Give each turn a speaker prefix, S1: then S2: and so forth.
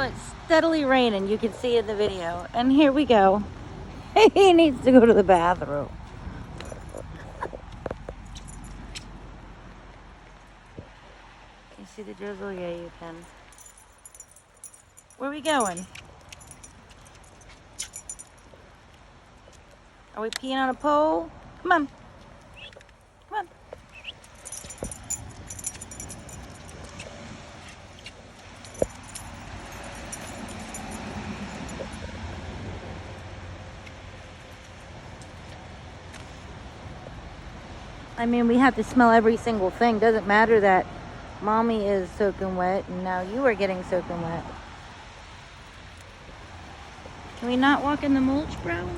S1: it's steadily raining. You can see in the video. And here we go. He needs to go to the bathroom. Can you see the drizzle? Yeah, you can. Where are we going? Are we peeing on a pole? Come on. Come on. I mean, we have to smell every single thing. Doesn't matter that Mommy is soaking wet and now you are getting soaking wet. Can we not walk in the mulch, bro?